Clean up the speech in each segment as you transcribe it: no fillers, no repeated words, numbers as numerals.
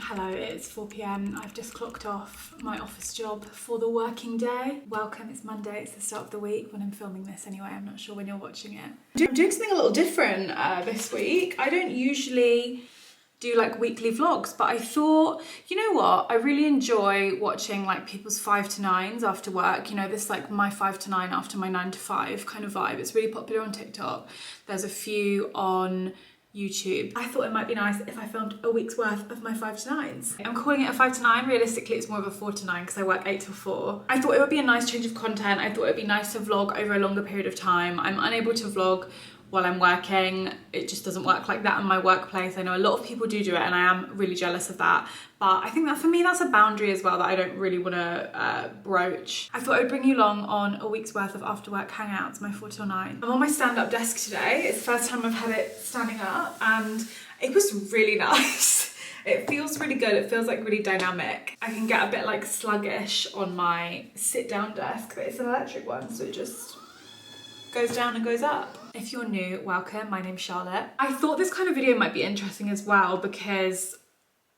Hello, it's 4 p.m. I've just clocked off my office job for the working day. Welcome, it's Monday, it's the start of the week when I'm filming this anyway. I'm not sure when you're watching it. I'm doing something a little different this week. I don't usually do like weekly vlogs, but I thought, you know what? I really enjoy watching like people's 5 to 9s after work. You know, this like my 5 to 9 after my 9 to 5 kind of vibe. It's really popular on TikTok. There's a few on YouTube. I thought it might be nice if I filmed a week's worth of my 5 to 9s. I'm calling it a 5 to 9. Realistically, it's more of a 4 to 9 because I work 8 till 4. I thought it would be a nice change of content. I thought it'd be nice to vlog over a longer period of time. I'm unable to vlog while I'm working. It just doesn't work like that in my workplace. I know a lot of people do it and I am really jealous of that. But I think that for me, that's a boundary as well that I don't really want to broach. I thought I would bring you along on a week's worth of after work hangouts, my 4 till 9. I'm on my stand-up desk today. It's the first time I've had it standing up and it was really nice. It feels really good. It feels like really dynamic. I can get a bit like sluggish on my sit-down desk, but it's an electric one, so it just goes down and goes up. If you're new, welcome. My name's Charlotte. I thought this kind of video might be interesting as well because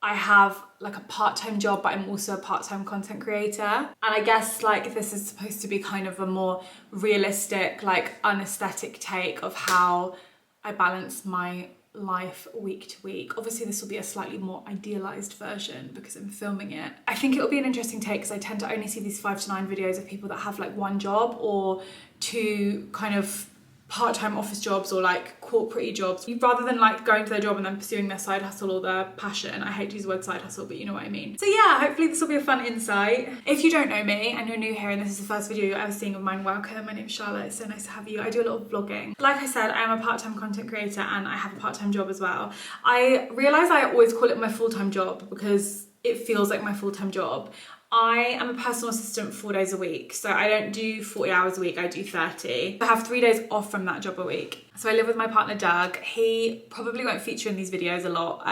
I have like a part-time job, but I'm also a part-time content creator. And I guess like this is supposed to be kind of a more realistic, like unaesthetic take of how I balance my life week to week. Obviously this will be a slightly more idealized version because I'm filming it. I think it'll be an interesting take because I tend to only see these 5 to 9 videos of people that have like one job or two kind of part-time office jobs or like corporate jobs, rather than like going to their job and then pursuing their side hustle or their passion. I hate to use the word side hustle, but you know what I mean. So yeah, hopefully this will be a fun insight. If you don't know me and you're new here and this is the first video you're ever seeing of mine, welcome. My name's Charlotte. It's so nice to have you. I do a lot of vlogging. Like I said, I am a part-time content creator and I have a part-time job as well. I realise I always call it my full-time job because it feels like my full-time job. I am a personal assistant 4 days a week, so I don't do 40 hours a week, I do 30. I have 3 days off from that job a week. So I live with my partner Doug. He probably won't feature in these videos a lot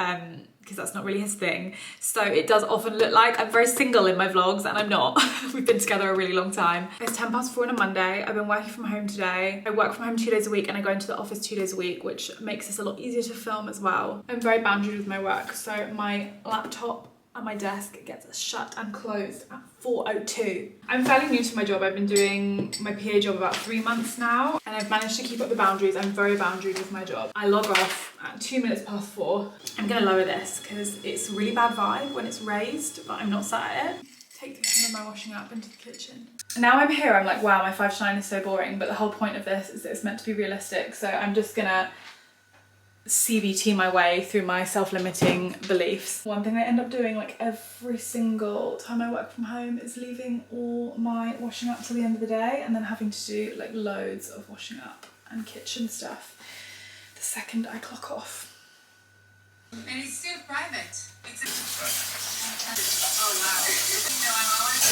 because that's not really his thing. So it does often look like I'm very single in my vlogs and I'm not. We've been together a really long time. It's 4:10 on a Monday. I've been working from home today. I work from home 2 days a week and I go into the office 2 days a week, which makes this a lot easier to film as well. I'm very boundaried with my work, so my laptop and my desk gets shut and closed at 4:02. I'm fairly new to my job. I've been doing my PA job about 3 months now and I've managed to keep up the boundaries. I'm very boundaried with my job. I log off at 4:02. I'm gonna lower this because it's a really bad vibe when it's raised, but I'm not sat at it. Take some of my washing up into the kitchen. Now I'm here, I'm like, wow, my 5 to 9 is so boring, but the whole point of this is that it's meant to be realistic. So I'm just gonna CBT my way through my self-limiting beliefs. One thing I end up doing like every single time I work from home is leaving all my washing up till the end of the day and then having to do like loads of washing up and kitchen stuff the second I clock off. And it's still private. It's oh wow. You know, I'm always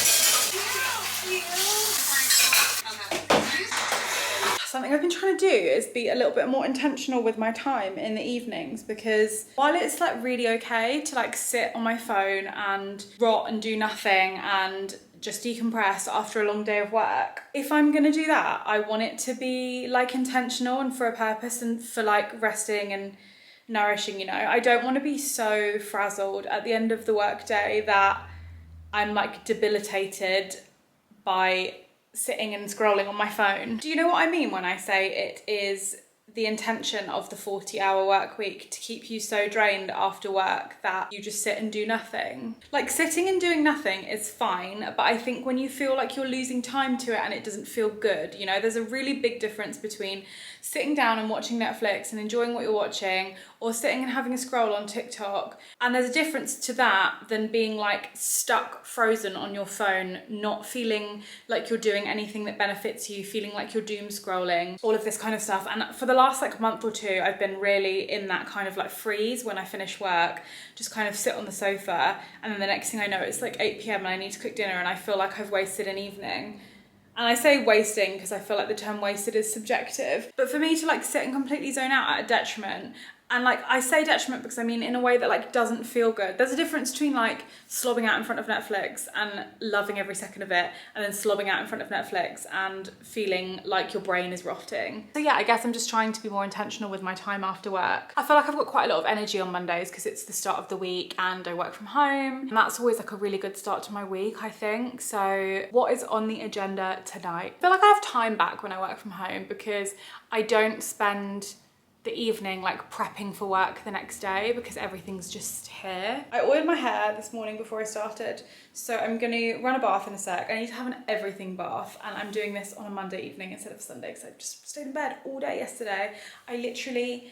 Something I've been trying to do is be a little bit more intentional with my time in the evenings, because while it's like really okay to like sit on my phone and rot and do nothing and just decompress after a long day of work, if I'm gonna do that, I want it to be like intentional and for a purpose and for like resting and nourishing, you know. I don't want to be so frazzled at the end of the workday that I'm like debilitated by sitting and scrolling on my phone. Do you know what I mean when I say it is the intention of the 40-hour work week to keep you so drained after work that you just sit and do nothing? Like, sitting and doing nothing is fine, but I think when you feel like you're losing time to it and it doesn't feel good, you know, there's a really big difference between sitting down and watching Netflix and enjoying what you're watching, or sitting and having a scroll on TikTok. And there's a difference to that than being like stuck frozen on your phone, not feeling like you're doing anything that benefits you, feeling like you're doom scrolling, all of this kind of stuff. And for the last like month or two, I've been really in that kind of like freeze when I finish work, just kind of sit on the sofa, and then the next thing I know it's like 8 p.m. and I need to cook dinner and I feel like I've wasted an evening. And I say wasting because I feel like the term wasted is subjective. But for me to like sit and completely zone out at a detriment, and like I say detriment because I mean in a way that like doesn't feel good. There's a difference between like slobbing out in front of Netflix and loving every second of it, and then slobbing out in front of Netflix and feeling like your brain is rotting. So yeah, I guess I'm just trying to be more intentional with my time after work. I feel like I've got quite a lot of energy on Mondays because it's the start of the week and I work from home, and that's always like a really good start to my week, I think. So what is on the agenda tonight? I feel like I have time back when I work from home because I don't spend the evening like prepping for work the next day because everything's just here. I oiled my hair this morning before I started, so I'm gonna run a bath in a sec. I need to have an everything bath, and I'm doing this on a Monday evening instead of Sunday because I just stayed in bed all day yesterday. I literally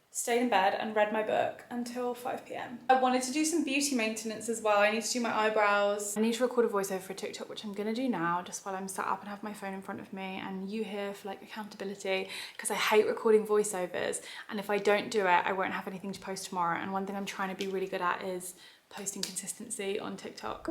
stayed in bed and read my book until 5 p.m. I wanted to do some beauty maintenance as well. I need to do my eyebrows. I need to record a voiceover for TikTok, which I'm gonna do now, just while I'm sat up and have my phone in front of me and you here for like accountability, because I hate recording voiceovers, and if I don't do it, I won't have anything to post tomorrow. And one thing I'm trying to be really good at is posting consistency on TikTok.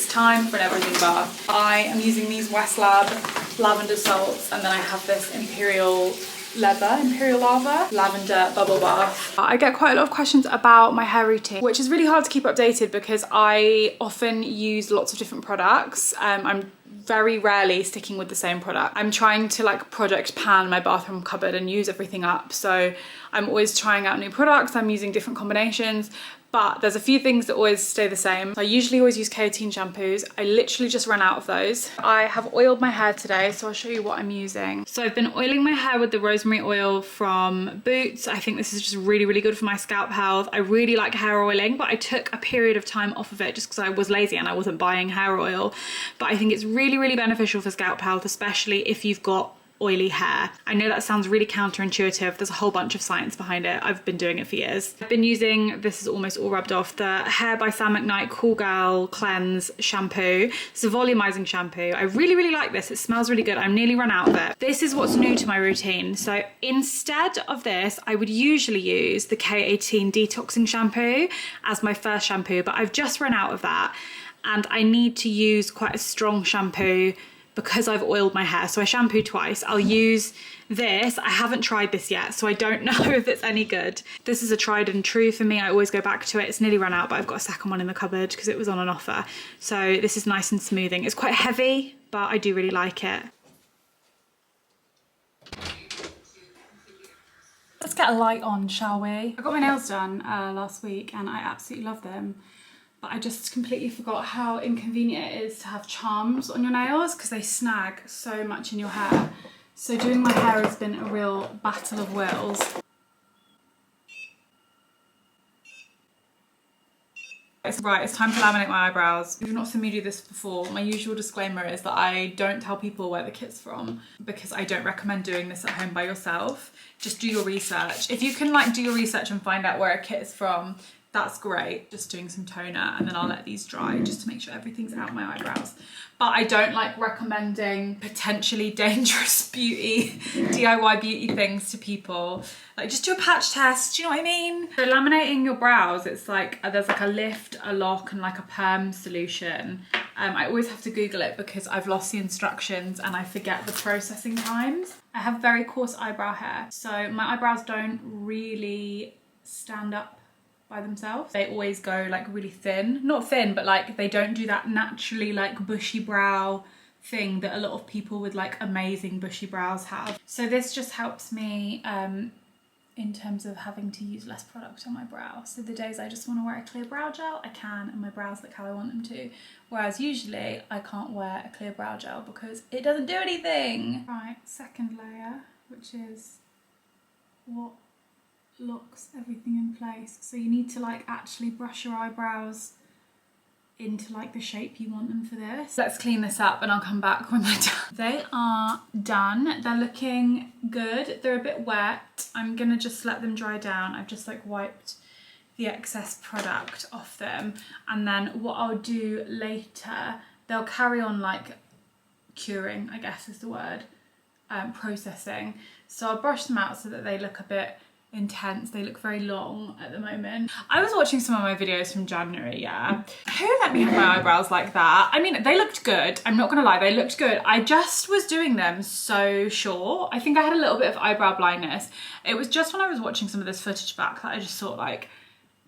Time for an everything bath. I am using these Westlab lavender salts, and then I have this Imperial Lava lavender bubble bath. I get quite a lot of questions about my hair routine, which is really hard to keep updated because I often use lots of different products. I'm very rarely sticking with the same product. I'm trying to like project pan my bathroom cupboard and use everything up, so I'm always trying out new products. I'm using different combinations, but there's a few things that always stay the same. So I usually always use keratin shampoos. I literally just ran out of those. I have oiled my hair today, so I'll show you what I'm using. So I've been oiling my hair with the rosemary oil from Boots. I think this is just really, really good for my scalp health. I really like hair oiling, but I took a period of time off of it just because I was lazy and I wasn't buying hair oil. But I think it's really, really beneficial for scalp health, especially if you've got oily hair. I know that sounds really counterintuitive. There's a whole bunch of science behind it. I've been doing it for years. I've been using, this is almost all rubbed off, the Hair by Sam McKnight Cool Girl Cleanse shampoo. It's a volumizing shampoo. I really, really like this. It smells really good. I'm nearly run out of it. This is what's new to my routine. So instead of this, I would usually use the K18 detoxing shampoo as my first shampoo, but I've just run out of that. And I need to use quite a strong shampoo because I've oiled my hair. So I shampoo twice. I'll use this. I haven't tried this yet, so I don't know if it's any good. This is a tried and true for me. I always go back to it. It's nearly run out, but I've got a second one in the cupboard because it was on an offer. So this is nice and smoothing. It's quite heavy, but I do really like it. Let's get a light on, shall we? I got my nails done last week and I absolutely love them. But I just completely forgot how inconvenient it is to have charms on your nails because they snag so much in your hair. So doing my hair has been a real battle of wills. It's time to laminate my eyebrows. If you've not seen me do this before, my usual disclaimer is that I don't tell people where the kit's from because I don't recommend doing this at home by yourself. Just do your research. If you can like do your research and find out where a kit is from, that's great. Just doing some toner and then I'll let these dry just to make sure everything's out my eyebrows. But I don't like recommending potentially dangerous beauty, DIY beauty things to people. Like just do a patch test, do you know what I mean? So laminating your brows, it's like, there's like a lift, a lock and like a perm solution. I always have to Google it because I've lost the instructions and I forget the processing times. I have very coarse eyebrow hair, so my eyebrows don't really stand up by themselves. They always go like really thin. Not thin, but like they don't do that naturally like bushy brow thing that a lot of people with like amazing bushy brows have. So this just helps me in terms of having to use less product on my brow. So the days I just want to wear a clear brow gel, I can, and my brows look how I want them to. Whereas usually I can't wear a clear brow gel because it doesn't do anything. Right, second layer, which is what locks everything in place. So you need to like actually brush your eyebrows into like the shape you want them for this. Let's clean this up and I'll come back when they're done. They are done. They're looking good. They're a bit wet. I'm gonna just let them dry down. I've just like wiped the excess product off them, and then what I'll do later, they'll carry on like curing, I guess is the word, processing. So I'll brush them out so that they look a bit intense. They look very long at the moment. I was watching some of my videos from January, yeah. Who let me have my eyebrows like that? I mean, they looked good. I'm not gonna lie, they looked good. I just was doing them so short. I think I had a little bit of eyebrow blindness. It was just when I was watching some of this footage back that I just thought like,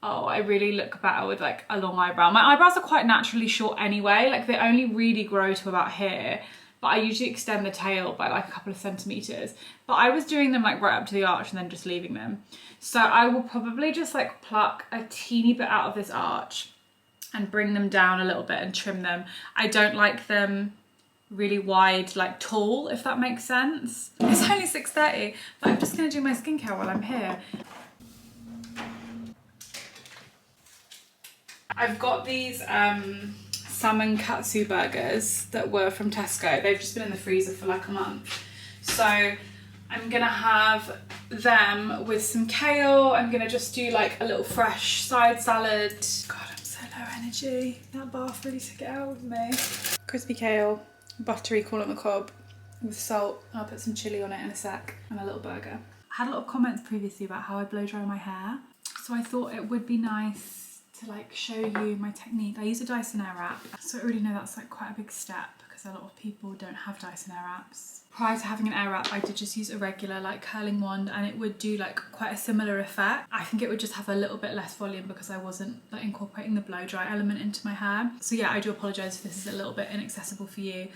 oh, I really look better with like a long eyebrow. My eyebrows are quite naturally short anyway. Like they only really grow to about here, but I usually extend the tail by like a couple of centimeters. But I was doing them like right up to the arch and then just leaving them. So I will probably just like pluck a teeny bit out of this arch and bring them down a little bit and trim them. I don't like them really wide, like tall, if that makes sense. It's only 6:30, but I'm just gonna do my skincare while I'm here. I've got these salmon katsu burgers that were from Tesco. They've just been in the freezer for like a month. So I'm gonna have them with some kale. I'm gonna just do like a little fresh side salad. God, I'm so low energy. That bath really took it out of me. Crispy kale, buttery corn on the cob with salt. I'll put some chilli on it in a sec, and a little burger. I had a lot of comments previously about how I blow dry my hair. So I thought it would be nice to like show you my technique. I use a Dyson Airwrap, so I already know that's like quite a big step because a lot of people don't have Dyson Airwraps. Prior to having an Airwrap, I did just use a regular like curling wand, and it would do like quite a similar effect. I think it would just have a little bit less volume because I wasn't like incorporating the blow dry element into my hair. So yeah, I do apologise if this is a little bit inaccessible for you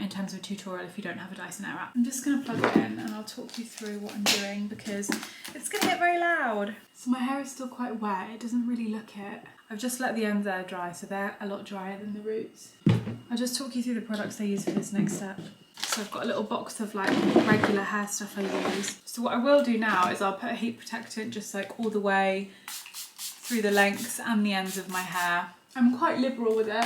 in terms of a tutorial if you don't have a Dyson Airwrap. I'm just going to plug it in and I'll talk you through what I'm doing because it's going to get very loud. So my hair is still quite wet, it doesn't really look it. I've just let the ends air dry, so they're a lot drier than the roots. I'll just talk you through the products I use for this next step. So I've got a little box of like regular hair stuff I use. So what I will do now is I'll put a heat protectant just like all the way through the lengths and the ends of my hair. I'm quite liberal with it.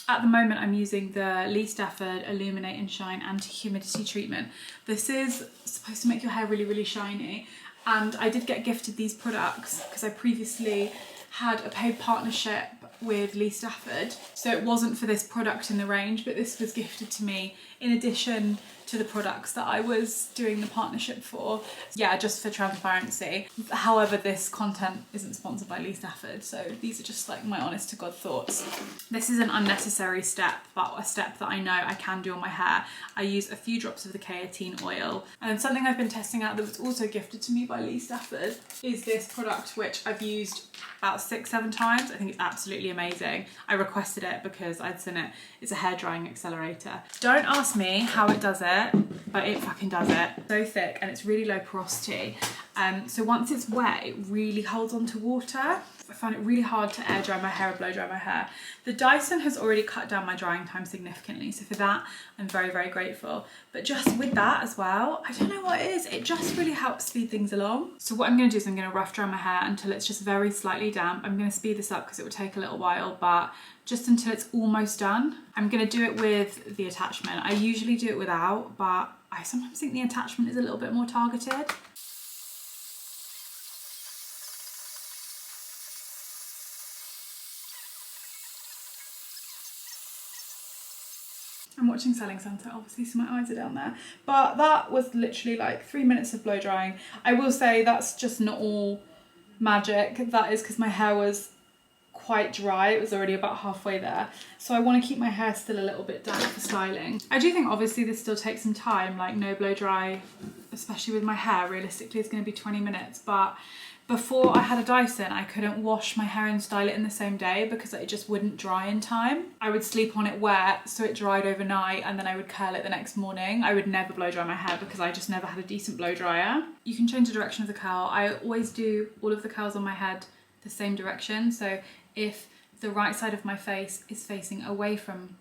At the moment I'm using the Lee Stafford Illuminate and Shine Anti-Humidity Treatment. This is supposed to make your hair really, really shiny. And I did get gifted these products because I previously had a paid partnership with Lee Stafford. So it wasn't for this product in the range, but this was gifted to me in addition to the products that I was doing the partnership for. Yeah, just for transparency. However, this content isn't sponsored by Lee Stafford, so these are just like my honest to God thoughts. This is an unnecessary step, but a step that I know I can do on my hair. I use a few drops of the K18 oil. And something I've been testing out that was also gifted to me by Lee Stafford is this product, which I've used about 6-7 times. I think it's absolutely amazing. I requested it because I'd seen it. It's a hair drying accelerator. Don't ask me how it does it, but it fucking does it. So thick and it's really low porosity. So once it's wet, it really holds on to water. I find it really hard to air dry my hair or blow dry my hair. The Dyson has already cut down my drying time significantly, so for that I'm very, very grateful. But just with that as well, I don't know what it is, it just really helps speed things along. So what I'm going to do is I'm going to rough dry my hair until it's just very slightly damp. I'm going to speed this up because it will take a little while, but just until it's almost done. I'm going to do it with the attachment. I usually do it without, but I sometimes think the attachment is a little bit more targeted. I'm watching Selling Sunset, obviously, so my eyes are down there. But that was literally like 3 minutes of blow drying. I will say that's just not all magic. That is because my hair was quite dry. It was already about halfway there. So I want to keep my hair still a little bit damp for styling. I do think obviously this still takes some time, like no blow dry, especially with my hair, realistically it's going to be 20 minutes. But before I had a Dyson, I couldn't wash my hair and style it in the same day because it just wouldn't dry in time. I would sleep on it wet so it dried overnight, and then I would curl it the next morning. I would never blow dry my hair because I just never had a decent blow dryer. You can change the direction of the curl. I always do all of the curls on my head the same direction. So if the right side of my face is facing away from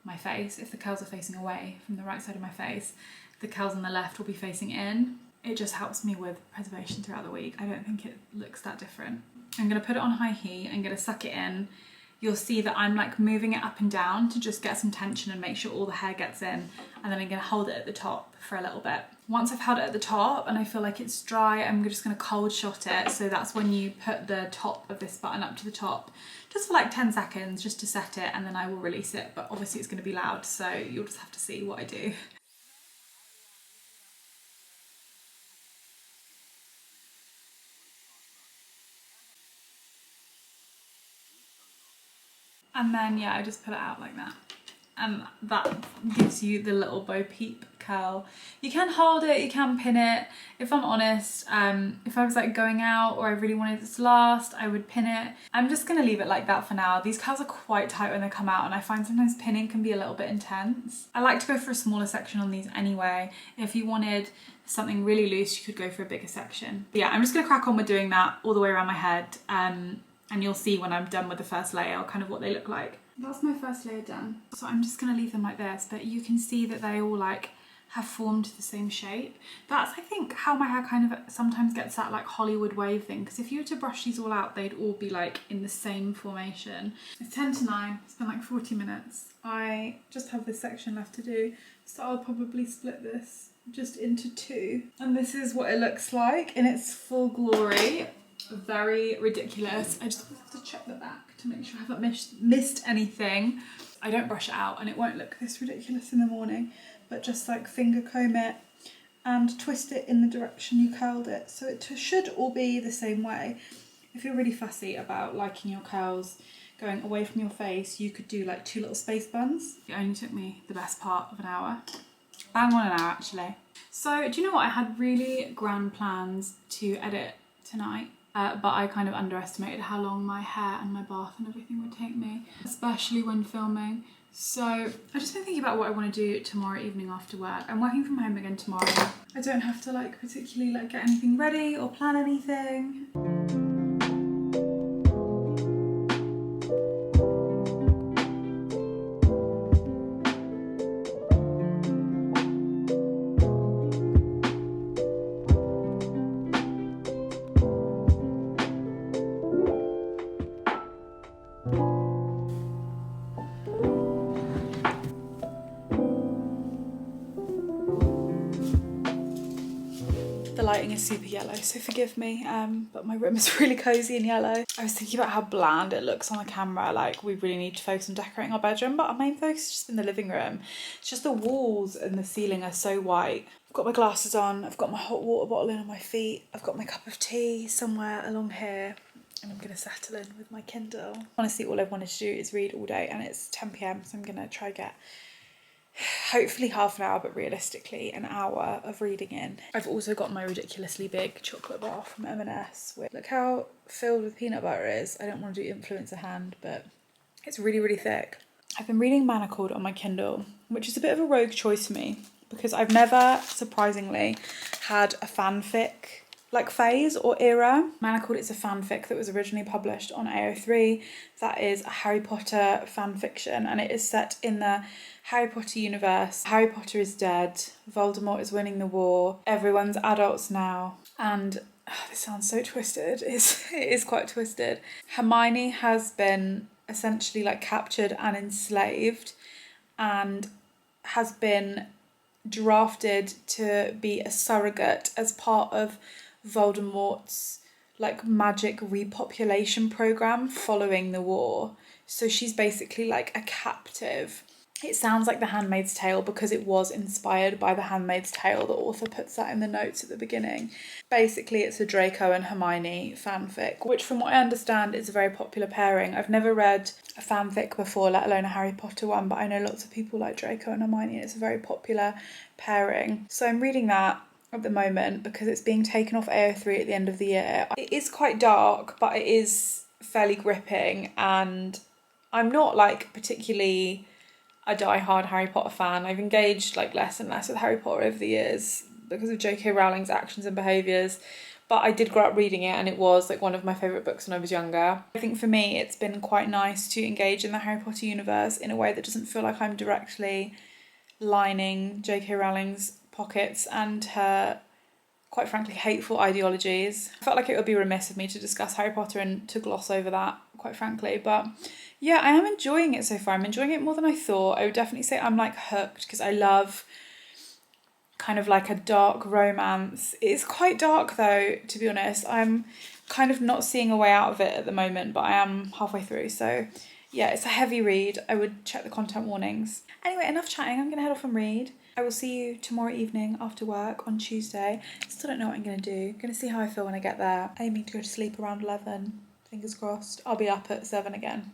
my face, if the curls are facing away from the right side of my face, the curls on the left will be facing in. It just helps me with preservation throughout the week. I don't think it looks that different. I'm gonna put it on high heat. I'm gonna suck it in. You'll see that I'm like moving it up and down to just get some tension and make sure all the hair gets in. And then I'm gonna hold it at the top for a little bit. Once I've held it at the top and I feel like it's dry, I'm just gonna cold shot it. So that's when you put the top of this button up to the top, just for like 10 seconds, just to set it, and then I will release it. But obviously it's gonna be loud, so you'll just have to see what I do. And then, yeah, I just put it out like that. And that gives you the little Bo Peep curl. You can hold it, you can pin it. If I'm honest, if I was like going out or I really wanted this to last, I would pin it. I'm just gonna leave it like that for now. These curls are quite tight when they come out, and I find sometimes pinning can be a little bit intense. I like to go for a smaller section on these anyway. If you wanted something really loose, you could go for a bigger section. But yeah, I'm just gonna crack on with doing that all the way around my head. And you'll see when I'm done with the first layer kind of what they look like. That's my first layer done. So I'm just gonna leave them like this, but you can see that they all like have formed the same shape. That's, I think, how my hair kind of sometimes gets that like Hollywood wave thing, because if you were to brush these all out, they'd all be like in the same formation. It's 10 to 9, it's been like 40 minutes. I just have this section left to do, so I'll probably split this just into 2. And this is what it looks like in its full glory. Very ridiculous. I just have to check the back to make sure I haven't missed anything. I don't brush it out and it won't look this ridiculous in the morning, but just like finger comb it and twist it in the direction you curled it, so it should all be the same way. If you're really fussy about liking your curls going away from your face, you could do like 2 little space buns. It only took me the best part of an hour. Bang on an hour actually. So do you know what, I had really grand plans to edit tonight. But I kind of underestimated how long my hair and my bath and everything would take me, especially when filming. So I've just been thinking about what I want to do tomorrow evening after work. I'm working from home again tomorrow. I don't have to like particularly like get anything ready or plan anything. The lighting is super yellow, so forgive me, but my room is really cozy and yellow. I was thinking about how bland it looks on the camera, like we really need to focus on decorating our bedroom, but our main focus is just in the living room. It's just the walls and the ceiling are so white. I've got my glasses on, I've got my hot water bottle in on my feet, I've got my cup of tea somewhere along here, and I'm gonna settle in with my Kindle. Honestly, all I've wanted to do is read all day, and it's 10 p.m, so I'm gonna try get hopefully half an hour, but realistically an hour of reading in. I've also got my ridiculously big chocolate bar from M&S. Look how filled with peanut butter it is. I don't want to do influencer hand, but it's really, really thick. I've been reading Manacled on my Kindle, which is a bit of a rogue choice for me because I've never, surprisingly, had a fanfic like phase or era. Manacled is a fanfic that was originally published on AO3. That is a Harry Potter fanfiction, and it is set in the Harry Potter universe. Harry Potter is dead, Voldemort is winning the war, everyone's adults now, and this sounds so twisted. It is quite twisted. Hermione has been essentially like captured and enslaved and has been drafted to be a surrogate as part of Voldemort's like magic repopulation program following the war. So she's basically like a captive It sounds like The Handmaid's Tale because it was inspired by The Handmaid's Tale. The author puts that in the notes at the beginning. Basically, it's a Draco and Hermione fanfic, which from what I understand is a very popular pairing. I've never read a fanfic before, let alone a Harry Potter one, but I know lots of people like Draco and Hermione and it's a very popular pairing. So I'm reading that at the moment because it's being taken off AO3 at the end of the year. It is quite dark, but it is fairly gripping, and I'm not like particularly a die-hard Harry Potter fan. I've engaged like less and less with Harry Potter over the years because of J.K. Rowling's actions and behaviours, but I did grow up reading it and it was like one of my favourite books when I was younger. I think for me it's been quite nice to engage in the Harry Potter universe in a way that doesn't feel like I'm directly lining J.K. Rowling's pockets and her, quite frankly, hateful ideologies. I felt like it would be remiss of me to discuss Harry Potter and to gloss over that, quite frankly, but yeah, I am enjoying it so far. I'm enjoying it more than I thought. I would definitely say I'm like hooked because I love kind of like a dark romance. It's quite dark though, to be honest. I'm kind of not seeing a way out of it at the moment, but I am halfway through. So yeah, it's a heavy read. I would check the content warnings. Anyway, enough chatting. I'm going to head off and read. I will see you tomorrow evening after work on Tuesday. Still don't know what I'm going to do. Going to see how I feel when I get there. Aiming to go to sleep around 11. Fingers crossed. I'll be up at 7 again.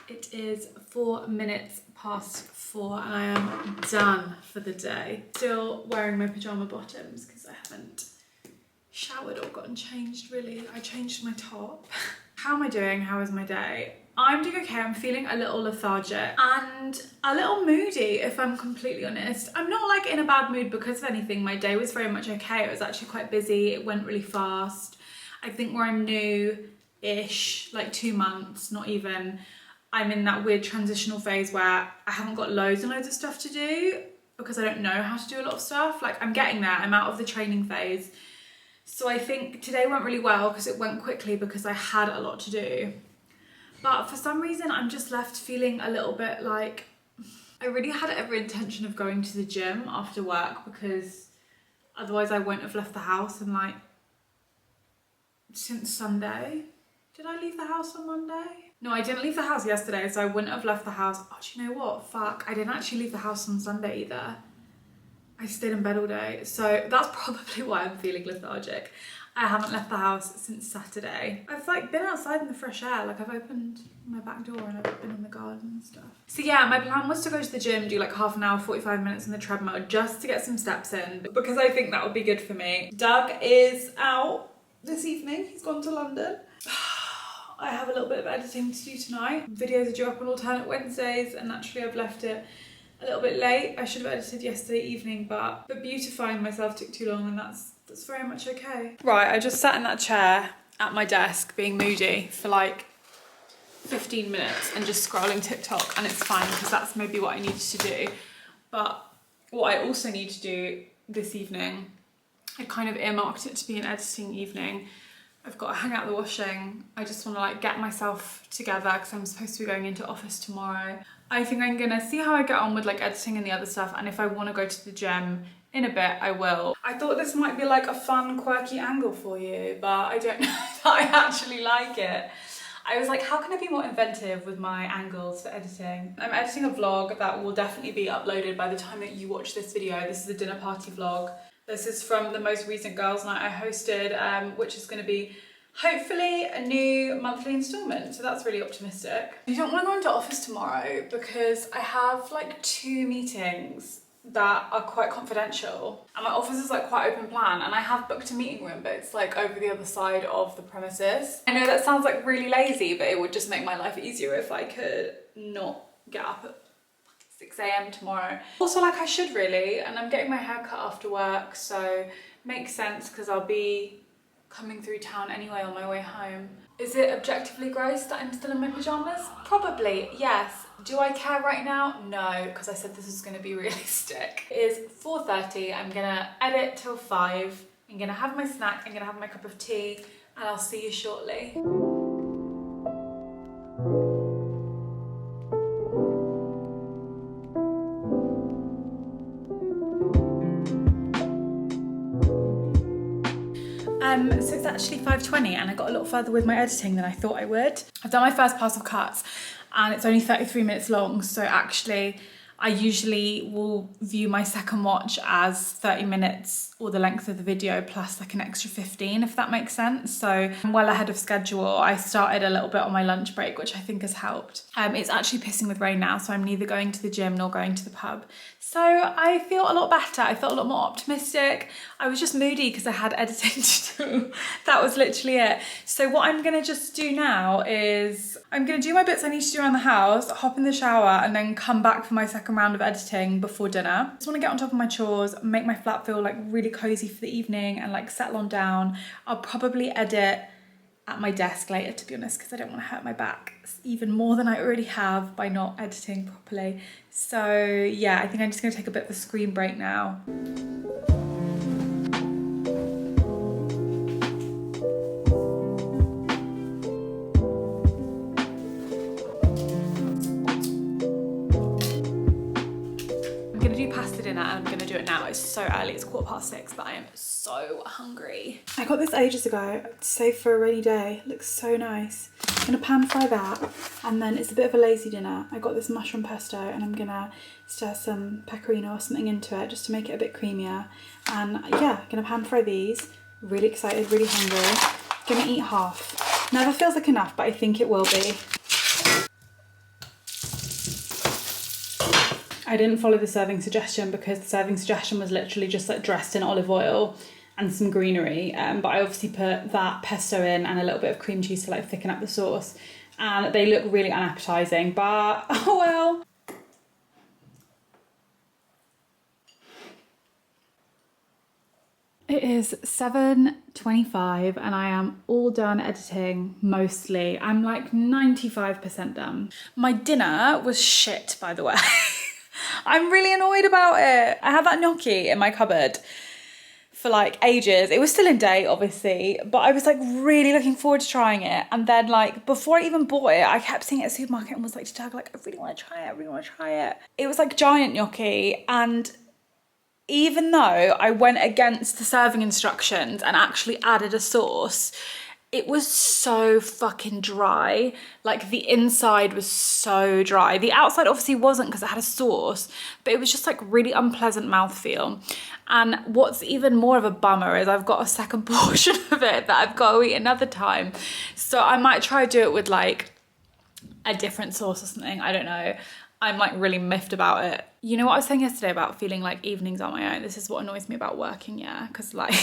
It is 4 minutes past 4 and I am done for the day. Still wearing my pyjama bottoms because I haven't showered or gotten changed really. I changed my top. How am I doing? How is my day? I'm doing okay. I'm feeling a little lethargic and a little moody, if I'm completely honest. I'm not like in a bad mood because of anything. My day was very much okay. It was actually quite busy. It went really fast. I think where I'm new-ish, like 2 months, not even, I'm in that weird transitional phase where I haven't got loads and loads of stuff to do because I don't know how to do a lot of stuff. Like I'm getting there. I'm out of the training phase. So I think today went really well because it went quickly because I had a lot to do. But for some reason, I'm just left feeling a little bit like I really had every intention of going to the gym after work because otherwise I wouldn't have left the house and like since Sunday. Did I leave the house on Monday? No, I didn't leave the house yesterday, so I wouldn't have left the house. Oh, do you know what? Fuck, I didn't actually leave the house on Sunday either. I stayed in bed all day, so that's probably why I'm feeling lethargic. I haven't left the house since Saturday. I've like been outside in the fresh air, like I've opened my back door and I've been in the garden and stuff. So yeah, my plan was to go to the gym, do like half an hour, 45 minutes on the treadmill just to get some steps in because I think that would be good for me. Doug is out this evening, he's gone to London. I have a little bit of editing to do tonight. Videos are due up on alternate Wednesdays and naturally I've left it a little bit late. I should have edited yesterday evening, but beautifying myself took too long and that's very much okay. Right, I just sat in that chair at my desk being moody for like 15 minutes and just scrolling TikTok, and it's fine because that's maybe what I needed to do. But what I also need to do this evening, I kind of earmarked it to be an editing evening. I've got to hang out the washing. I just want to like get myself together because I'm supposed to be going into office tomorrow. I think I'm gonna see how I get on with like editing and the other stuff, and if I want to go to the gym in a bit, I will. I thought this might be like a fun, quirky angle for you, but I don't know that I actually like it. I was like, how can I be more inventive with my angles for editing? I'm editing a vlog that will definitely be uploaded by the time that you watch this video. This is a dinner party vlog. This is from the most recent girls' night I hosted, which is going to be hopefully a new monthly instalment. So that's really optimistic. I don't want to go into office tomorrow because I have like 2 meetings that are quite confidential. And my office is like quite open plan and I have booked a meeting room, but it's like over the other side of the premises. I know that sounds like really lazy, but it would just make my life easier if I could not get up at 6 AM tomorrow. Also, like I should really, and I'm getting my hair cut after work, so makes sense because I'll be coming through town anyway on my way home. Is it objectively gross that I'm still in my pajamas? Probably, yes. Do I care right now? No, because I said this is going to be realistic. It is 4:30, I'm gonna edit till 5, I'm gonna have my snack, I'm gonna have my cup of tea, and I'll see you shortly. So it's actually 5:20 and I got a lot further with my editing than I thought I would. I've done my first pass of cuts and it's only 33 minutes long, so actually I usually will view my second watch as 30 minutes or the length of the video plus like an extra 15, if that makes sense. So I'm well ahead of schedule. I started a little bit on my lunch break, which I think has helped. It's actually pissing with rain now, so I'm neither going to the gym nor going to the pub. So I feel a lot better. I felt a lot more optimistic. I was just moody because I had editing to do. That was literally it. So what I'm gonna just do now is I'm gonna do my bits I need to do around the house, hop in the shower, and then come back for my second round of editing before dinner. Just wanna get on top of my chores, make my flat feel like really cozy for the evening and like settle on down. I'll probably edit at my desk later, to be honest, because I don't want to hurt my back even more than I already have by not editing properly. So yeah, I think I'm just going to take a bit of a screen break now. I'm going to do pasta dinner and I'm going to do it now. It's so early, it's 6:15, but I am so hungry. I got this ages ago, saved for a rainy day. It looks so nice. I'm gonna pan fry that, and then it's a bit of a lazy dinner. I got this mushroom pesto and I'm gonna stir some pecorino or something into it just to make it a bit creamier. And yeah, gonna pan fry these. Really excited, really hungry. Gonna eat half. Never feels like enough, but I think it will be. I didn't follow the serving suggestion because the serving suggestion was literally just like dressed in olive oil and some greenery, but I obviously put that pesto in and a little bit of cream cheese to like thicken up the sauce, and they look really unappetizing, but oh well. It is 7:25 and I am all done editing, mostly. I'm like 95% done. My dinner was shit, by the way. I'm really annoyed about it. I had that gnocchi in my cupboard for like ages. It was still in date, obviously, but I was like really looking forward to trying it. And then like before I even bought it, I kept seeing it at the supermarket and was like to Doug, like, I really want to try it, I really want to try it. It was like giant gnocchi, and even though I went against the serving instructions and actually added a sauce, it was so fucking dry. Like the inside was so dry. The outside obviously wasn't because it had a sauce, but it was just like really unpleasant mouthfeel. And what's even more of a bummer is I've got a second portion of it that I've got to eat another time. So I might try to do it with like a different sauce or something, I don't know. I'm like really miffed about it. You know what I was saying yesterday about feeling like evenings on my own? This is what annoys me about working, yeah, because like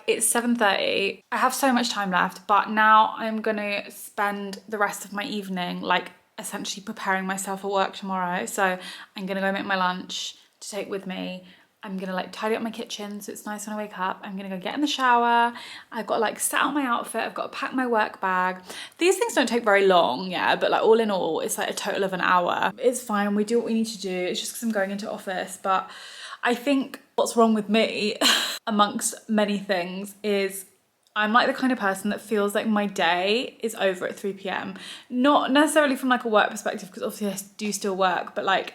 it's 7:30. I have so much time left, but now I'm gonna spend the rest of my evening like essentially preparing myself for work tomorrow. So I'm gonna go make my lunch to take with me. I'm gonna like tidy up my kitchen so it's nice when I wake up. I'm gonna go get in the shower. I've got to like set out my outfit. I've got to pack my work bag. These things don't take very long, yeah, but like all in all, it's like a total of an hour. It's fine, we do what we need to do. It's just because I'm going into office, but I think what's wrong with me, amongst many things, is I'm like the kind of person that feels like my day is over at 3 p.m. Not necessarily from like a work perspective, because obviously I do still work, but like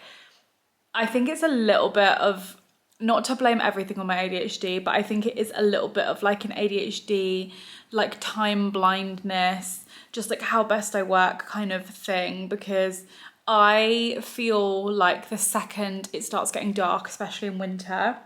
I think it's a little bit of, not to blame everything on my ADHD, but I think it is a little bit of like an ADHD, like time blindness, just like how best I work kind of thing, because I feel like the second it starts getting dark, especially in winter,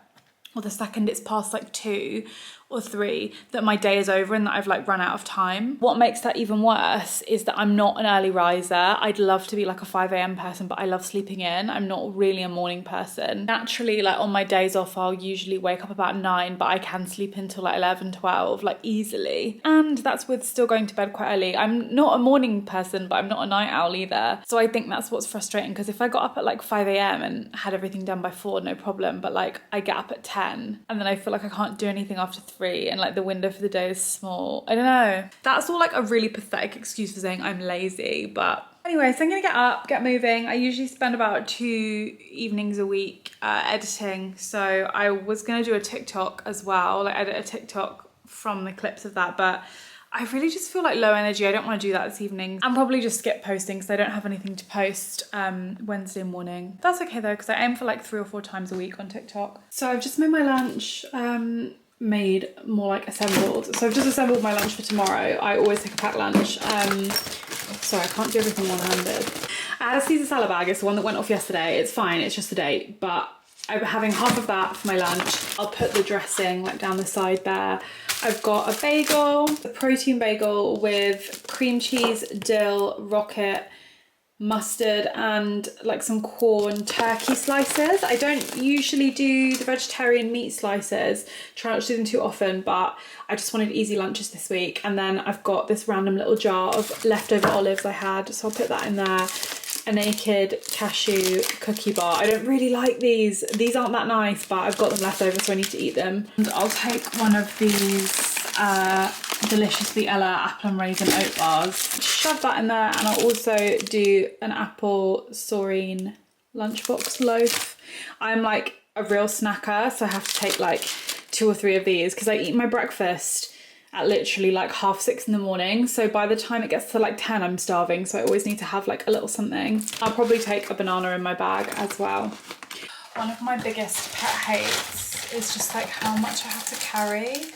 or the second it's past like 2 or 3, that my day is over and that I've like run out of time. What makes that even worse is that I'm not an early riser. I'd love to be like a 5 a.m. person, but I love sleeping in. I'm not really a morning person. Naturally, like on my days off, I'll usually wake up about 9, but I can sleep until like 11, 12, like easily. And that's with still going to bed quite early. I'm not a morning person, but I'm not a night owl either. So I think that's what's frustrating, because if I got up at like 5 a.m. and had everything done by 4, no problem. But like I get up at 10 and then I feel like I can't do anything after 3 and like the window for the day is small. I don't know. That's all like a really pathetic excuse for saying I'm lazy, but anyway, so I'm gonna get up, get moving. I usually spend about 2 evenings a week editing. So I was gonna do a TikTok as well, like edit a TikTok from the clips of that, but I really just feel like low energy. I don't want to do that this evening. I'm probably just skip posting because I don't have anything to post Wednesday morning. That's okay though, because I aim for like 3 or 4 times a week on TikTok. So I've just made my lunch, made more like assembled. So I've just assembled my lunch for tomorrow. I always take a packed lunch. Sorry, I can't do everything one-handed. I had a Caesar salad bag. It's the one that went off yesterday. It's fine, it's just a date, but I'm having half of that for my lunch. I'll put the dressing like down the side there. I've got a bagel, a protein bagel with cream cheese, dill, rocket, mustard, and like some corn turkey slices. I don't usually do the vegetarian meat slices, try not to do them too often, but I just wanted easy lunches this week. And then I've got this random little jar of leftover olives I had, so I'll put that in there. A naked cashew cookie bar. I don't really like these. These aren't that nice, but I've got them left over, so I need to eat them. And I'll take one of these Deliciously Ella apple and raisin oat bars. Shove that in there, and I'll also do an apple saurine lunchbox loaf. I'm like a real snacker, so I have to take like 2 or 3 of these because I eat my breakfast at literally like 6:30 in the morning, so by the time it gets to like 10 I'm starving, so I always need to have like a little something. I'll probably take a banana in my bag as well. One of my biggest pet hates is just like how much I have to carry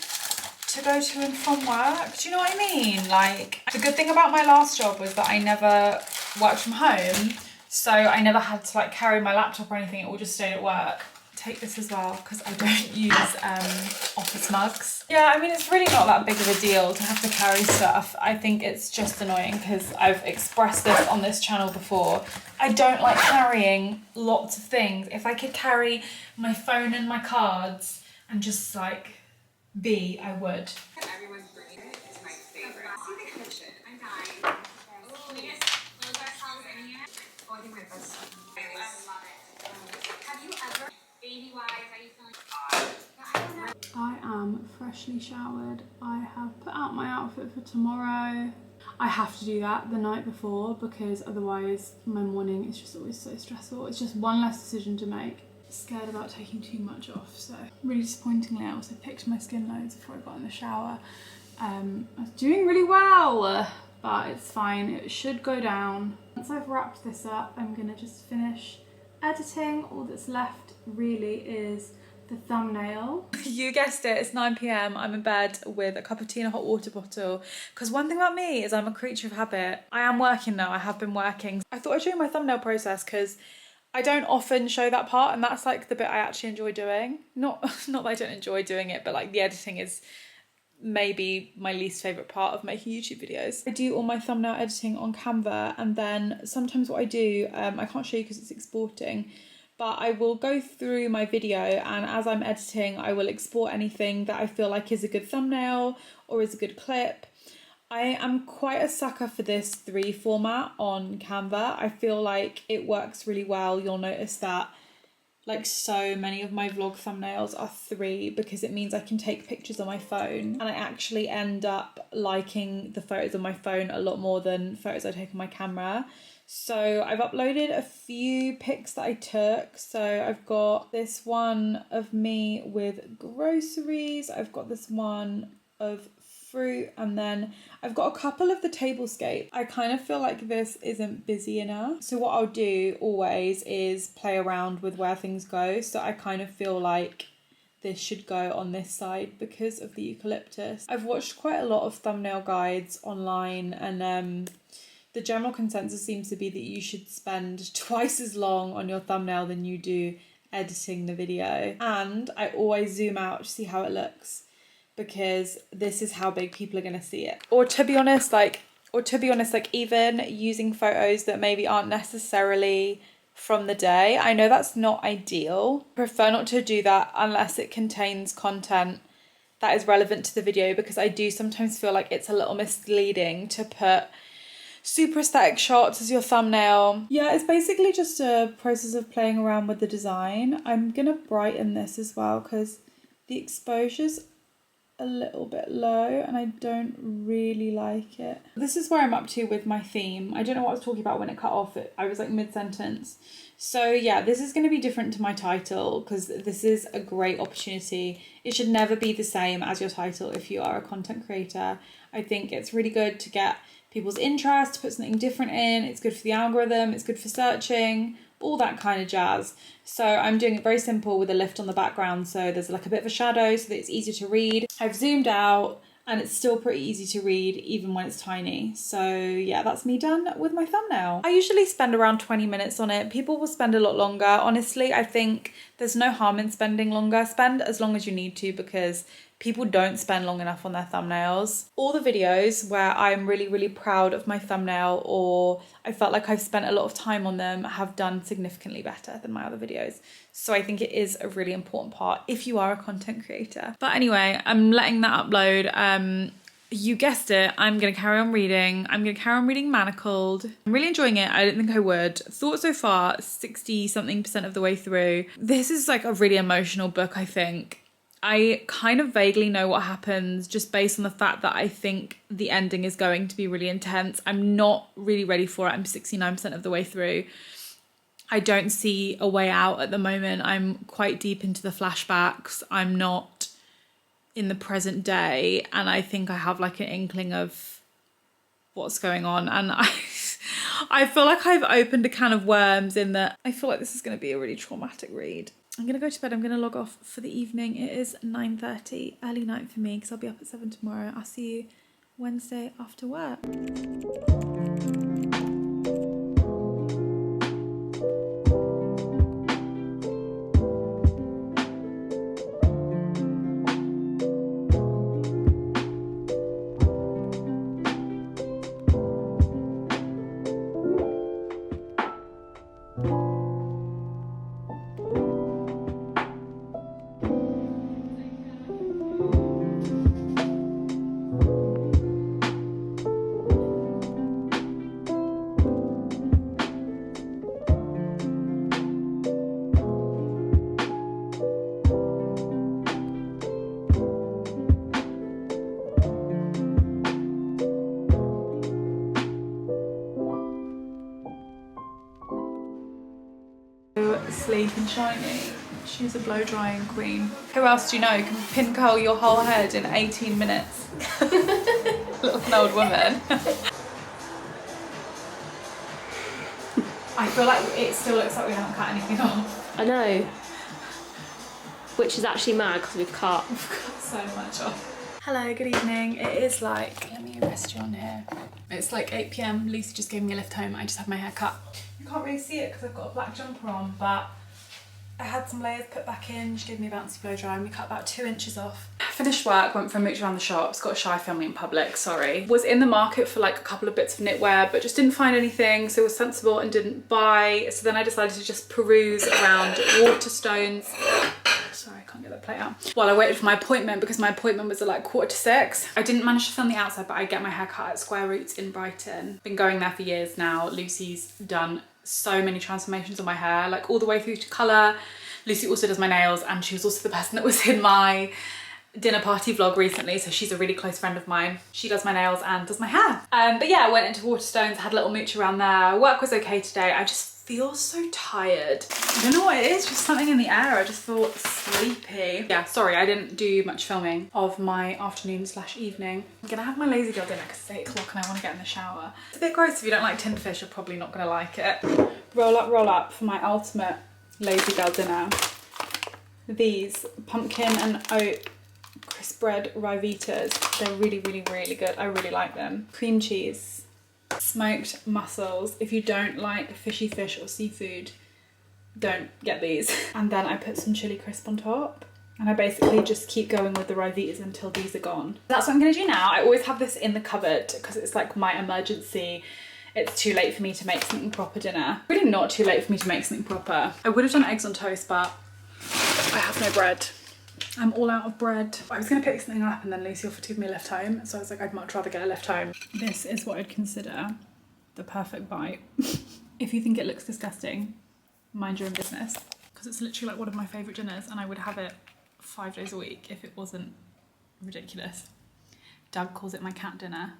to go to and from work. Do you know what I mean? Like, the good thing about my last job was that I never worked from home, so I never had to like carry my laptop or anything. It all just stayed at work. Take this as well because I don't use office mugs. Yeah, I mean, it's really not that big of a deal to have to carry stuff. I think it's just annoying because I've expressed this on this channel before. I don't like carrying lots of things. If I could carry my phone and my cards and just like I would. Everyone's brain is my favorite. See the connection. I'm dying. Oh, yes. Those are songs in here. Oh, I think my best song. I love it. Have you ever, baby-wise, are you feeling? I don't know. I am freshly showered. I have put out my outfit for tomorrow. I have to do that the night before because otherwise my morning is just always so stressful. It's just one less decision to make. Scared about taking too much off, so really disappointingly I also picked my skin loads before I got in the shower. I was doing really well, but it's fine, it should go down. Once I've wrapped this up, I'm gonna just finish editing. All that's left really is the thumbnail. You guessed it, it's 9 PM. I'm in bed with a cup of tea and a hot water bottle. Because one thing about me is I'm a creature of habit. I am working now, I have been working. I thought I'd show you my thumbnail process because I don't often show that part, and that's like the bit I actually enjoy doing. Not that I don't enjoy doing it, but like the editing is maybe my least favourite part of making YouTube videos. I do all my thumbnail editing on Canva, and then sometimes what I do, I can't show you because it's exporting, but I will go through my video, and as I'm editing I will export anything that I feel like is a good thumbnail or is a good clip. I am quite a sucker for this 3 format on Canva. I feel like it works really well. You'll notice that like so many of my vlog thumbnails are 3 because it means I can take pictures on my phone, and I actually end up liking the photos on my phone a lot more than photos I take on my camera. So I've uploaded a few pics that I took. So I've got this one of me with groceries. I've got this one of fruit, and then I've got a couple of the tablescape. I kind of feel like this isn't busy enough, so what I'll do always is play around with where things go. So I kind of feel like this should go on this side because of the eucalyptus. I've watched quite a lot of thumbnail guides online, and the general consensus seems to be that you should spend twice as long on your thumbnail than you do editing the video. And I always zoom out to see how it looks, because this is how big people are going to see it. Or to be honest, like even using photos that maybe aren't necessarily from the day. I know that's not ideal. Prefer not to do that unless it contains content that is relevant to the video, because I do sometimes feel like it's a little misleading to put super aesthetic shots as your thumbnail. Yeah, it's basically just a process of playing around with the design. I'm gonna brighten this as well because the exposure's a little bit low and I don't really like it. This is where I'm up to with my theme. I don't know what I was talking about when it cut off. I was like mid-sentence. So yeah, this is going to be different to my title because this is a great opportunity. It should never be the same as your title if you are a content creator. I think it's really good to get people's interest, to put something different in. It's good for the algorithm, it's good for searching, all that kind of jazz. So I'm doing it very simple with a lift on the background, so there's like a bit of a shadow so that it's easier to read. I've zoomed out and it's still pretty easy to read even when it's tiny. So yeah, that's me done with my thumbnail. I usually spend around 20 minutes on it. People will spend a lot longer. Honestly, I think there's no harm in spending longer. Spend as long as you need to because people don't spend long enough on their thumbnails. All the videos where I'm really, really proud of my thumbnail or I felt like I've spent a lot of time on them have done significantly better than my other videos. So I think it is a really important part if you are a content creator. But anyway, I'm letting that upload. You guessed it, I'm gonna carry on reading. I'm gonna carry on reading Manacled. I'm really enjoying it. I didn't think I would. Thought so far 60 something% of the way through. This is like a really emotional book, I think. I kind of vaguely know what happens just based on the fact that I think the ending is going to be really intense. I'm not really ready for it. I'm 69% of the way through. I don't see a way out at the moment. I'm quite deep into the flashbacks. I'm not in the present day. And I think I have like an inkling of what's going on. And I feel like I've opened a can of worms in that I feel like this is going to be a really traumatic read. I'm going to go to bed. I'm going to log off for the evening. It is 9:30, early night for me because I'll be up at 7 tomorrow. I'll see you Wednesday after work. Sleek and shiny. She's a blow drying queen. Who else do you know can pin curl your whole head in 18 minutes? Look like an old woman. I feel like it still looks like we haven't cut anything off. I know. Which is actually mad because we've cut. We've cut so much off. Hello, good evening. It is like, let me rest you on here. It's like 8 PM. Lucy just gave me a lift home. I just had my hair cut. You can't really see it because I've got a black jumper on, but I had some layers put back in. She gave me a bouncy blow dry and we cut about 2 inches off. Finished work, went for a mooch around the shops, got shy filming in public, sorry. Was in the market for like a couple of bits of knitwear, but just didn't find anything, so was sensible and didn't buy. So then I decided to just peruse around Waterstones. Sorry, I can't get that plate out. While I waited for my appointment, because my appointment was at like 5:45. I didn't manage to film the outside, but I get my hair cut at Square Roots in Brighton. Been going there for years now. Lucy's done so many transformations on my hair, like all the way through to colour. Lucy also does my nails, and she was also the person that was in my dinner party vlog recently, so she's a really close friend of mine. She does my nails and does my hair. But yeah, I went into Waterstones, had a little mooch around there. Work was okay today. I just feel so tired. I don't know what it is, just something in the air. I just feel sleepy. Yeah, sorry, I didn't do much filming of my afternoon / evening. I'm gonna have my lazy girl dinner because it's 8 o'clock and I want to get in the shower. It's a bit gross. If you don't like tinned fish, you're probably not gonna like it. Roll up for my ultimate lazy girl dinner. These pumpkin and oat crisp bread Rivitas. They're really, really, really good. I really like them. Cream cheese, smoked mussels. If you don't like fishy fish or seafood, don't get these. And then I put some chili crisp on top. And I basically just keep going with the Rivitas until these are gone. That's what I'm gonna do now. I always have this in the cupboard because it's like my emergency. It's too late for me to make something proper dinner. Really not too late for me to make something proper. I would have done eggs on toast, but I have no bread. I'm all out of bread. I was gonna pick something up and then Lucy offered to give me a lift home. So I was like, I'd much rather get a lift home. This is what I'd consider the perfect bite. If you think it looks disgusting, mind your own business. Because it's literally like one of my favourite dinners and I would have it 5 days a week if it wasn't ridiculous. Doug calls it my cat dinner.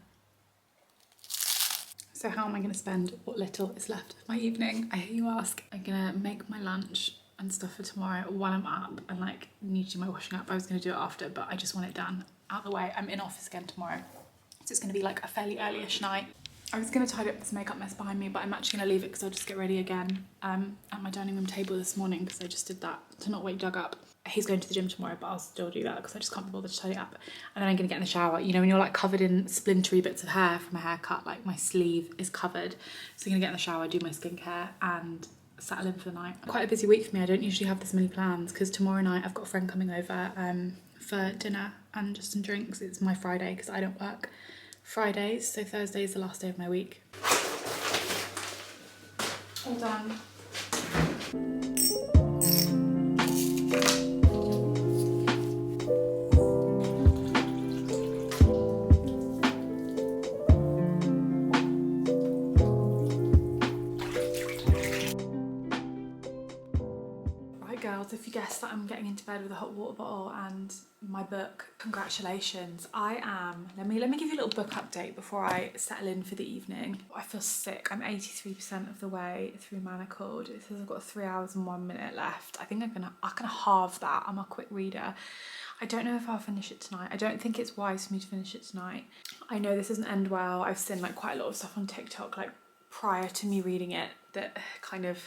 So how am I going to spend what little is left of my evening? I hear you ask. I'm going to make my lunch and stuff for tomorrow while I'm up and like need to do my washing up. I was going to do it after, but I just want it done out the way. I'm in office again tomorrow, so it's going to be like a fairly early-ish night. I was going to tidy up this makeup mess behind me, but I'm actually going to leave it because I'll just get ready again at my dining room table this morning because I just did that to not wake Doug up. He's going to the gym tomorrow, but I'll still do that because I just can't be bothered to tidy up. And then I'm going to get in the shower. You know when you're like covered in splintery bits of hair from a haircut, like my sleeve is covered. So I'm going to get in the shower, do my skincare and settle in for the night. Quite a busy week for me. I don't usually have this many plans because tomorrow night I've got a friend coming over for dinner and just some drinks. It's my Friday because I don't work Fridays, so Thursday is the last day of my week. All done. Girls, if you guessed that I'm getting into bed with a hot water bottle and my book, congratulations. I am, let me give you a little book update before I settle in for the evening. I feel sick. I'm 83% of the way through Manacled. It says I've got 3 hours and 1 minute left. I think I can halve that. I'm a quick reader. I don't know if I'll finish it tonight. I don't think it's wise for me to finish it tonight. I know this doesn't end well. I've seen like quite a lot of stuff on TikTok like prior to me reading it that kind of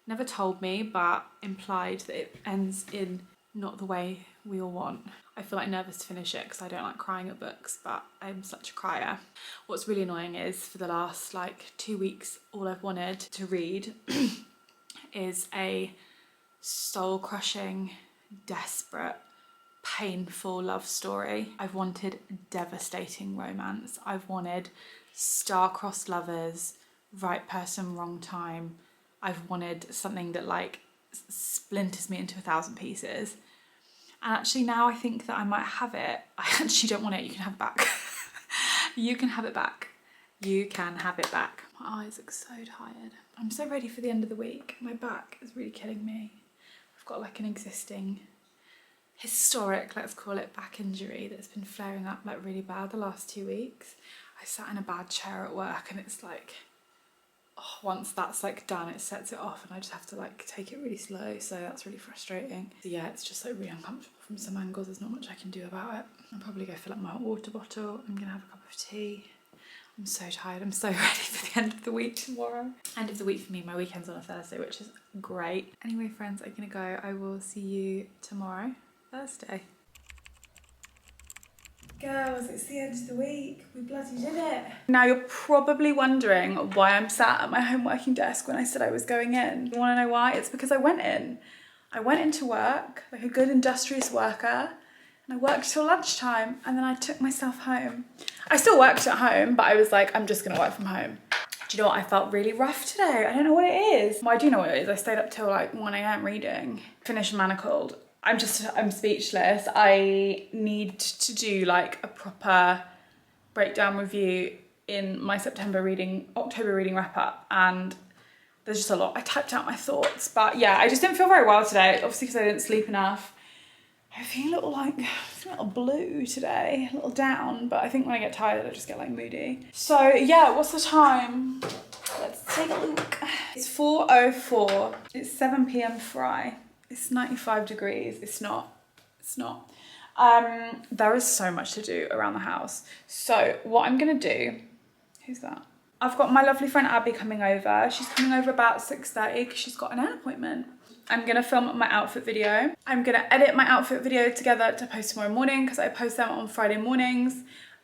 never told me but implied that it ends in not the way we all want. I feel like nervous to finish it because I don't like crying at books, but I'm such a crier. What's really annoying is for the last like 2 weeks all I've wanted to read is a soul-crushing, desperate, painful love story. I've wanted devastating romance. I've wanted star-crossed lovers, right person, wrong time. I've wanted something that like splinters me into 1,000 pieces. And actually now I think that I might have it. I actually don't want it. You can have it back. You can have it back. You can have it back. My eyes look so tired. I'm so ready for the end of the week. My back is really killing me. I've got like an existing historic, let's call it, back injury that's been flaring up like really bad the last 2 weeks. I sat in a bad chair at work and it's like, once that's like done, it sets it off and I just have to like take it really slow, so that's really frustrating. So yeah, it's just like really uncomfortable from some angles. There's not much I can do about it. I'll probably go fill up my water bottle. I'm gonna have a cup of tea. I'm so tired. I'm so ready for the end of the week tomorrow. End of the week for me, my weekend's on a Thursday, which is great. Anyway friends, I'm gonna go. I will see you tomorrow, Thursday. Girls, it's the end of the week. We bloody did it. Now you're probably wondering why I'm sat at my home working desk when I said I was going in. You wanna know why? It's because I went in. I went into work like a good industrious worker and I worked till lunchtime and then I took myself home. I still worked at home, but I was like, I'm just gonna work from home. Do you know what? I felt really rough today. I don't know what it is. Well, I do know what it is. I stayed up till like 1 AM reading. Finished Manacled. I'm speechless. I need to do like a proper breakdown review in my October reading wrap up, and there's just a lot. I typed out my thoughts, but yeah, I just didn't feel very well today, obviously because I didn't sleep enough. I feel a little blue today, a little down, but I think when I get tired, I just get like moody. So yeah, what's the time? Let's take a look. It's 4:04. It's 7 PM Fry. It's 95 degrees. It's not. There is so much to do around the house. So what I'm gonna do, who's that? I've got my lovely friend Abby coming over. She's coming over about 6:30 because she's got an hair appointment. I'm gonna film my outfit video. I'm gonna edit my outfit video together to post tomorrow morning because I post them on Friday mornings.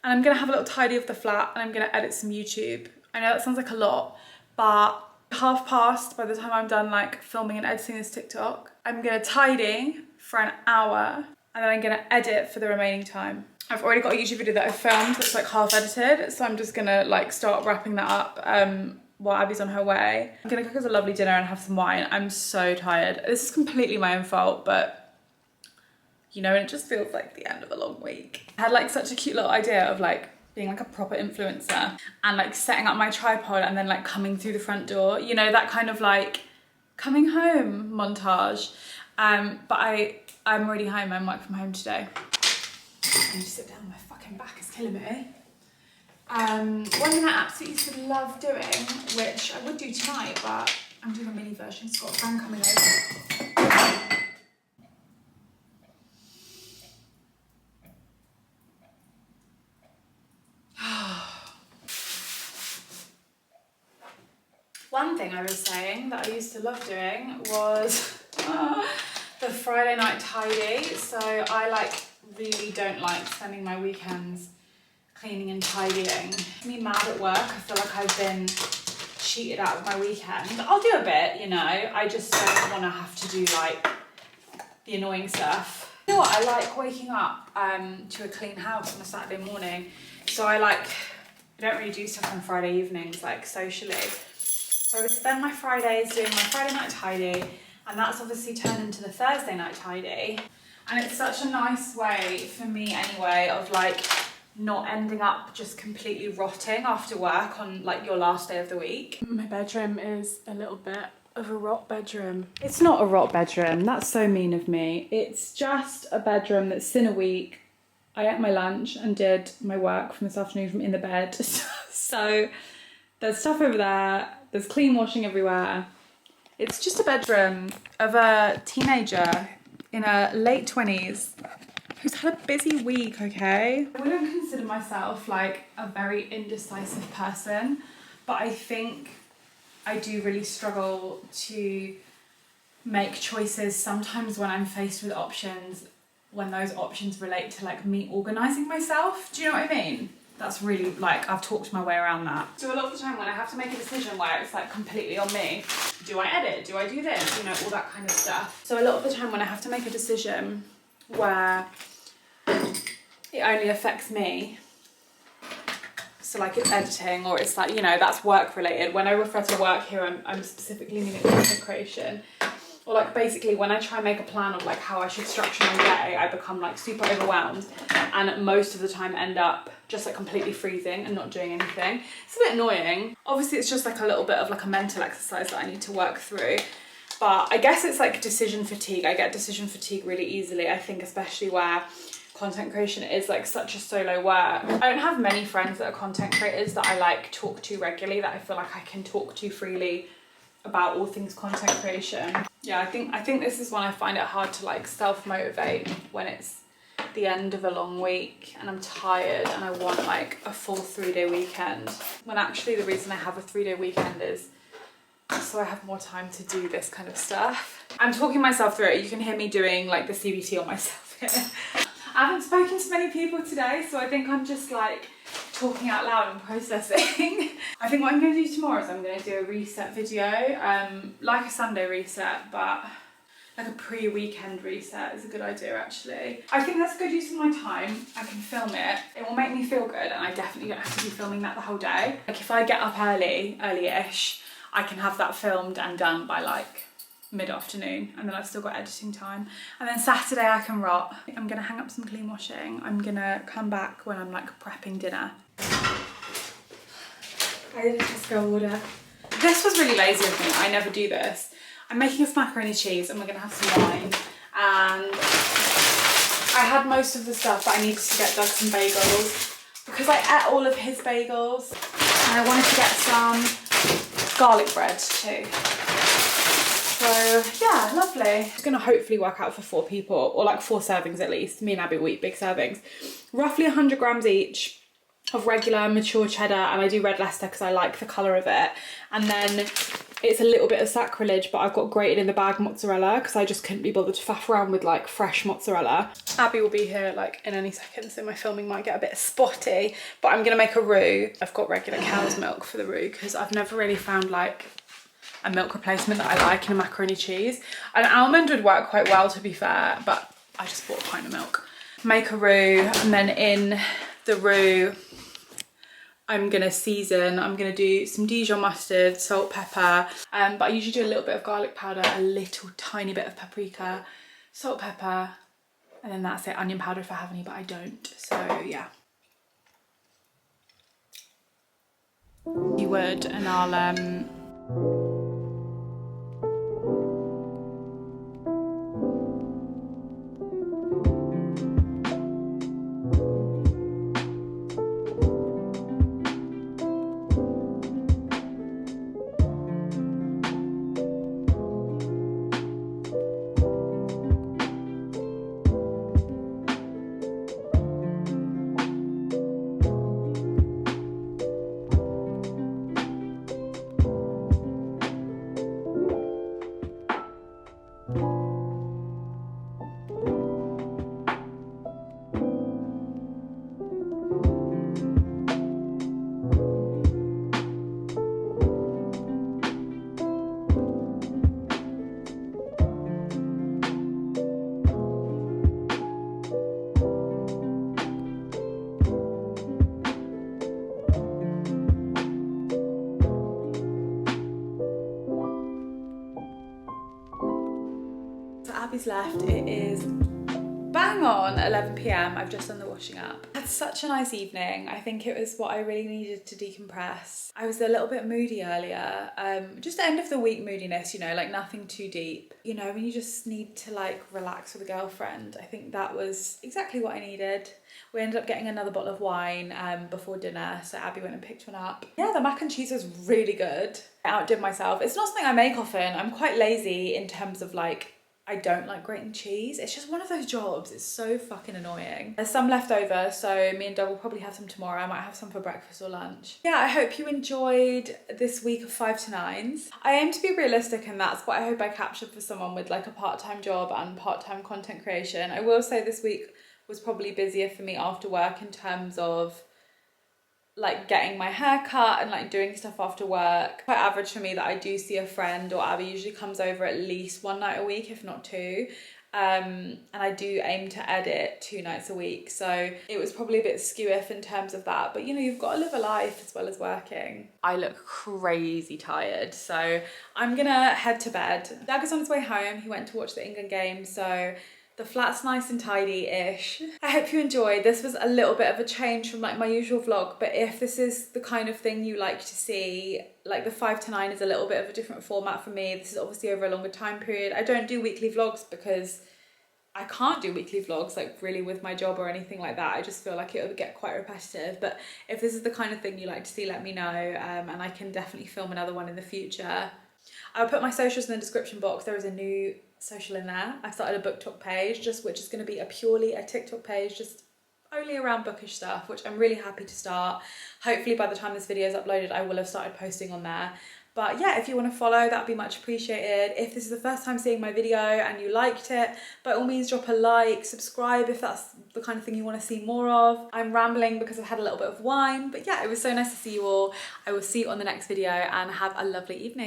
And I'm gonna have a little tidy of the flat and I'm gonna edit some YouTube. I know that sounds like a lot, but 1:30 by the time I'm done like filming and editing this TikTok. I'm gonna tidy for an hour and then I'm gonna edit for the remaining time. I've already got a YouTube video that I filmed that's like half edited, so I'm just gonna like start wrapping that up while Abby's on her way. I'm gonna cook us a lovely dinner and have some wine. I'm so tired. This is completely my own fault, but you know, it just feels like the end of a long week. I had like such a cute little idea of like being like a proper influencer and like setting up my tripod and then like coming through the front door, you know, that kind of like coming home montage. But I'm already home. I'm working from home today. I need to sit down. My fucking back is killing me. One thing I absolutely used to love doing, which I would do tonight, but I'm doing a mini version, it's got a friend coming over. One thing I was saying that I used to love doing was the Friday night tidy. So I really don't like spending my weekends cleaning and tidying. Me mad at work. I feel like I've been cheated out of my weekend. I'll do a bit, you know. I just don't want to have to do like the annoying stuff. You know what? I like waking up to a clean house on a Saturday morning. So I don't really do stuff on Friday evenings, like socially. So I would spend my Fridays doing my Friday night tidy, and that's obviously turned into the Thursday night tidy. And it's such a nice way for me anyway of like not ending up just completely rotting after work on like your last day of the week. My bedroom is a little bit of a rot bedroom. It's not a rot bedroom, that's so mean of me. It's just a bedroom that's in a week. I ate my lunch and did my work from this afternoon from in the bed. So there's stuff over there, there's clean washing everywhere. It's just a bedroom of a teenager in her late 20s who's had a busy week, okay? I wouldn't consider myself like a very indecisive person, but I think I do really struggle to make choices sometimes when I'm faced with options, when those options relate to like me organising myself. Do you know what I mean? That's really like, I've talked my way around that. So a lot of the time when I have to make a decision where it's like completely on me, do I edit? Do I do this? You know, all that kind of stuff. So a lot of the time when I have to make a decision where it only affects me, so like it's editing or it's like, you know, that's work related. When I refer to work here, I'm specifically meaning content creation. Or like basically when I try and make a plan of like how I should structure my day, I become like super overwhelmed and most of the time end up just like completely freezing and not doing anything. It's a bit annoying. Obviously it's just like a little bit of like a mental exercise that I need to work through. But I guess it's like decision fatigue. I get decision fatigue really easily. I think especially where content creation is like such a solo work. I don't have many friends that are content creators that I like talk to regularly, that I feel like I can talk to freely about all things content creation. Yeah, I think this is when I find it hard to like self-motivate, when it's the end of a long week and I'm tired and I want like a full 3-day weekend, when actually the reason I have a 3-day weekend is so I have more time to do this kind of stuff. I'm talking myself through it. You can hear me doing like the CBT on myself here. I haven't spoken to many people today, so I think I'm just like talking out loud and processing. I think what I'm going to do tomorrow is I'm going to do a reset video, like a Sunday reset, but like a pre-weekend reset is a good idea actually. I think that's a good use of my time. I can film it. It will make me feel good and I definitely don't have to be filming that the whole day. Like if I get up early-ish, I can have that filmed and done by like mid-afternoon and then I've still got editing time. And then Saturday I can rot. I'm gonna hang up some clean washing. I'm gonna come back when I'm like prepping dinner. I did a Tesco order. This was really lazy of me. I never do this. I'm making us macaroni cheese and we're gonna have some wine. And I had most of the stuff, but I needed to get Doug some bagels because I ate all of his bagels. And I wanted to get some garlic bread too. So yeah, lovely. It's gonna hopefully work out for 4 people, or like 4 servings at least. Me and Abby will eat big servings. Roughly 100 grams each of regular mature cheddar, and I do red Leicester because I like the colour of it. And then it's a little bit of sacrilege, but I've got grated in the bag mozzarella because I just couldn't be bothered to faff around with like fresh mozzarella. Abby will be here like in any second, so my filming might get a bit spotty, but I'm gonna make a roux. I've got regular cow's milk for the roux because I've never really found like a milk replacement that I like in a macaroni cheese. An almond would work quite well to be fair, but I just bought a pint of milk. Make a roux, and then in the roux I'm gonna season. I'm gonna do some Dijon mustard, salt, pepper, but I usually do a little bit of garlic powder, a little tiny bit of paprika, salt, pepper, and then that's it. Onion powder if I have any, but I don't, so yeah. You would, and I'll So Abby's left. It is bang on 11 p.m. I've just done the washing up. I had such a nice evening. I think it was what I really needed to decompress. I was a little bit moody earlier. Just end of the week moodiness, you know, like nothing too deep. You know, when you just need to like relax with a girlfriend. I think that was exactly what I needed. We ended up getting another bottle of wine before dinner, so Abby went and picked one up. Yeah, the mac and cheese was really good. I outdid myself. It's not something I make often. I'm quite lazy in terms of like, I don't like grating cheese. It's just one of those jobs. It's so fucking annoying. There's some left over, so me and Doug will probably have some tomorrow. I might have some for breakfast or lunch. Yeah, I hope you enjoyed this week of 5 to 9s. I aim to be realistic, and that's what I hope I captured for someone with like a part-time job and part-time content creation. I will say this week was probably busier for me after work in terms of like getting my hair cut and like doing stuff after work. Quite average for me that I do see a friend, or Abby usually comes over at least 1 night a week, if not 2. And I do aim to edit 2 nights a week. So it was probably a bit skew-iff in terms of that. But you know, you've got to live a life as well as working. I look crazy tired. So I'm gonna head to bed. Doug is on his way home. He went to watch the England game. So the flat's nice and tidy-ish. I hope you enjoyed. This was a little bit of a change from like my usual vlog, but if this is the kind of thing you like to see, like the 5 to 9 is a little bit of a different format for me. This is obviously over a longer time period. I don't do weekly vlogs because I can't do weekly vlogs like really with my job or anything like that. I just feel like it would get quite repetitive. But if this is the kind of thing you like to see, let me know, and I can definitely film another one in the future. I'll put my socials in the description box. There is a new social in there. I've started a book talk page, which is going to be purely a TikTok page, just only around bookish stuff, which I'm really happy to start. Hopefully by the time this video is uploaded, I will have started posting on there. But yeah, if you want to follow, that'd be much appreciated. If this is the first time seeing my video and you liked it, by all means drop a like, subscribe if that's the kind of thing you want to see more of. I'm rambling because I've had a little bit of wine, but yeah, it was so nice to see you all. I will see you on the next video and have a lovely evening.